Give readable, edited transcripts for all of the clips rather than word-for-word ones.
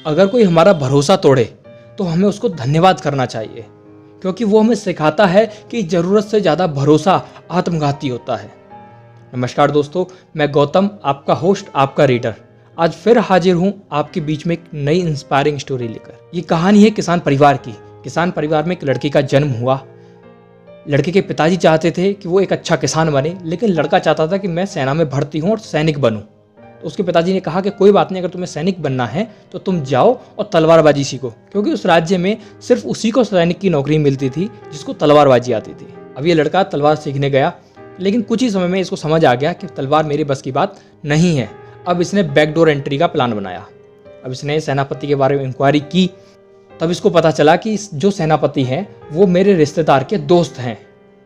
अगर कोई हमारा भरोसा तोड़े तो हमें उसको धन्यवाद करना चाहिए, क्योंकि वो हमें सिखाता है कि ज़रूरत से ज़्यादा भरोसा आत्मघाती होता है। नमस्कार दोस्तों, मैं गौतम, आपका होस्ट, आपका रीडर, आज फिर हाजिर हूँ आपके बीच में एक नई इंस्पायरिंग स्टोरी लेकर। ये कहानी है किसान परिवार की। किसान परिवार में एक लड़के का जन्म हुआ। लड़के के पिताजी चाहते थे कि वो एक अच्छा किसान बने, लेकिन लड़का चाहता था कि मैं सेना में भर्ती हूँ और सैनिक बनूँ। तो उसके पिताजी ने कहा कि कोई बात नहीं, अगर तुम्हें सैनिक बनना है तो तुम जाओ और तलवारबाजी सीखो, क्योंकि उस राज्य में सिर्फ उसी को सैनिक की नौकरी मिलती थी जिसको तलवारबाजी आती थी। अब ये लड़का तलवार सीखने गया, लेकिन कुछ ही समय में इसको समझ आ गया कि तलवार मेरे बस की बात नहीं है। अब इसने बैकडोर एंट्री का प्लान बनाया। अब इसने सेनापति के बारे में इंक्वायरी की। तब इसको पता चला कि जो सेनापति हैं वो मेरे रिश्तेदार के दोस्त हैं।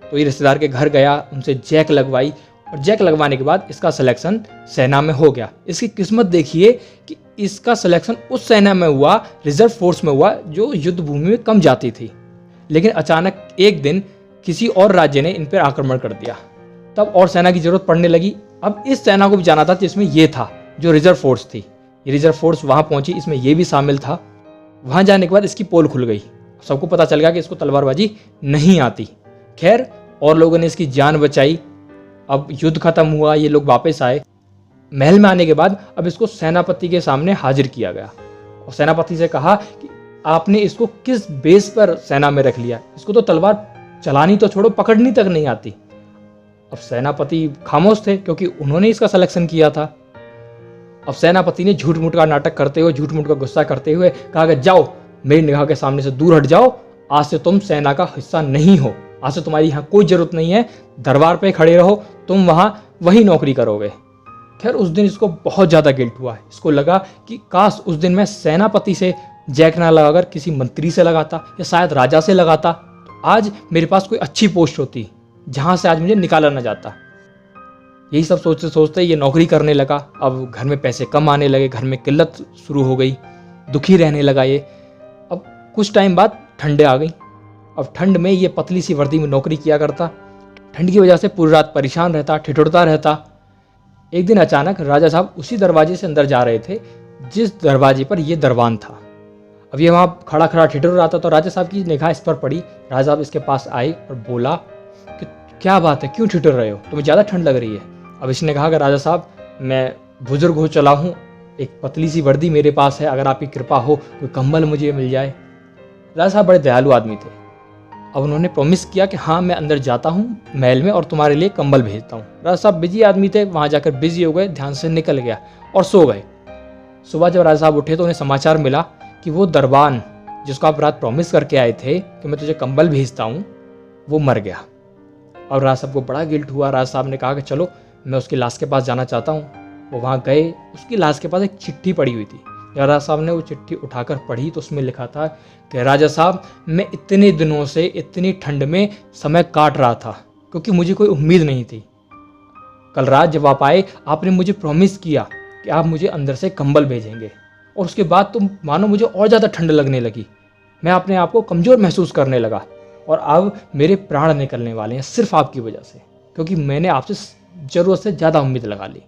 तो ये रिश्तेदार के घर गया, उनसे जैक लगवाई, और जैक लगवाने के बाद इसका सिलेक्शन सेना में हो गया। इसकी किस्मत देखिए कि इसका सिलेक्शन उस सेना में हुआ, रिजर्व फोर्स में हुआ, जो युद्ध भूमि में कम जाती थी। लेकिन अचानक एक दिन किसी और राज्य ने इन पर आक्रमण कर दिया। तब और सेना की जरूरत पड़ने लगी। अब इस सेना को भी जाना था जिसमें ये था, जो रिजर्व फोर्स थी। ये रिजर्व फोर्स वहाँ पहुंची, इसमें ये भी शामिल था। वहाँ जाने के बाद इसकी पोल खुल गई। सबको पता चल गया कि इसको तलवारबाजी नहीं आती। खैर, और लोगों ने इसकी जान बचाई। अब युद्ध खत्म हुआ, ये लोग वापस आए। महल में आने के बाद अब इसको सेनापति के सामने हाजिर किया गया और सेनापति से कहा कि आपने इसको किस बेस पर सेना में रख लिया, इसको तो तलवार चलानी तो छोड़ो, पकड़नी तक नहीं आती। अब सेनापति खामोश थे, क्योंकि उन्होंने इसका सिलेक्शन किया था। अब सेनापति ने झूठ मूठ का नाटक करते हुए, झूठ मूठ का गुस्सा करते हुए कहा कि जाओ, मेरी निगाह के सामने से दूर हट जाओ, आज से तुम सेना का हिस्सा नहीं हो, आज से तुम्हारी यहाँ कोई जरूरत नहीं है, दरबार पे खड़े रहो, तुम वहाँ वही नौकरी करोगे। खैर, उस दिन इसको बहुत ज़्यादा गिल्ट हुआ। इसको लगा कि काश उस दिन मैं सेनापति से जैक ना लगाकर किसी मंत्री से लगाता या शायद राजा से लगाता, तो आज मेरे पास कोई अच्छी पोस्ट होती जहाँ से आज मुझे निकाला ना जाता। यही सब सोचते सोचते ये नौकरी करने लगा। अब घर में पैसे कम आने लगे, घर में किल्लत शुरू हो गई, दुखी रहने लगा ये। अब कुछ टाइम बाद ठंडे आ गई। अब ठंड में ये पतली सी वर्दी में नौकरी किया करता। ठंड की वजह से पूरी रात परेशान रहता, ठिठुरता रहता। एक दिन अचानक राजा साहब उसी दरवाजे से अंदर जा रहे थे जिस दरवाजे पर ये दरबान था। अब ये वहाँ खड़ा खड़ा ठिठुर रहा था, तो राजा साहब की निगाह इस पर पड़ी। राजा साहब इसके पास आए और बोला कि क्या बात है, क्यों ठिठुर रहे हो, तुम्हें ज़्यादा ठंड लग रही है। अब इसने कहा कि राजा साहब, मैं बुजुर्ग हो चला हूँ, एक पतली सी वर्दी मेरे पास है, अगर आपकी कृपा हो कोई कंबल मुझे मिल जाए। राजा साहब बड़े दयालु आदमी थे। अब उन्होंने प्रॉमिस किया कि हाँ, मैं अंदर जाता हूँ महल में और तुम्हारे लिए कंबल भेजता हूँ। राजा साहब बिजी आदमी थे, वहाँ जाकर बिजी हो गए, ध्यान से निकल गया और सो गए। सुबह जब राजा साहब उठे तो उन्हें समाचार मिला कि वो दरबान जिसको आप रात प्रॉमिस करके आए थे कि मैं तुझे कंबल भेजता हूँ, वो मर गया। और राजा साहब को बड़ा गिल्ट हुआ। राजा साहब ने कहा कि चलो, मैं उसकी लाश के पास जाना चाहता हूँ। वो वहाँ गए। उसकी लाश के पास एक चिट्ठी पड़ी हुई थी। राजा साहब ने वो चिट्ठी उठाकर पढ़ी तो उसमें लिखा था कि राजा साहब, मैं इतने दिनों से इतनी ठंड में समय काट रहा था, क्योंकि मुझे कोई उम्मीद नहीं थी। कल रात जब आप आए, आपने मुझे प्रॉमिस किया कि आप मुझे अंदर से कंबल भेजेंगे, और उसके बाद तो मानो मुझे और ज़्यादा ठंड लगने लगी। मैं अपने आप को कमज़ोर महसूस करने लगा, और अब मेरे प्राण निकलने वाले हैं सिर्फ आपकी वजह से, क्योंकि मैंने आपसे ज़रूरत से ज़्यादा उम्मीद लगा ली।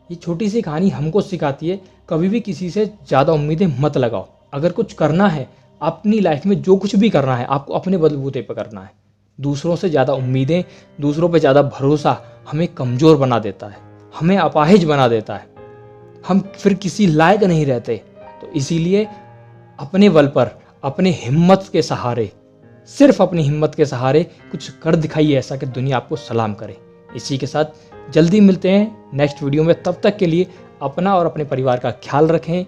ये छोटी सी कहानी हमको सिखाती है, कभी भी किसी से ज़्यादा उम्मीदें मत लगाओ। अगर कुछ करना है अपनी लाइफ में, जो कुछ भी करना है, आपको अपने बलबूते पर करना है। दूसरों से ज़्यादा उम्मीदें, दूसरों पे ज़्यादा भरोसा हमें कमज़ोर बना देता है, हमें अपाहिज बना देता है, हम फिर किसी लायक नहीं रहते। तो इसीलिए अपने बल पर, अपने हिम्मत के सहारे, सिर्फ अपनी हिम्मत के सहारे कुछ कर दिखाइए ऐसा कि दुनिया आपको सलाम करे। इसी के साथ जल्दी मिलते हैं नेक्स्ट वीडियो में। तब तक के लिए अपना और अपने परिवार का ख्याल रखें,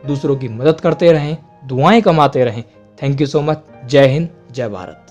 दूसरों की मदद करते रहें, दुआएं कमाते रहें। Thank you so much. जय हिंद, जय भारत।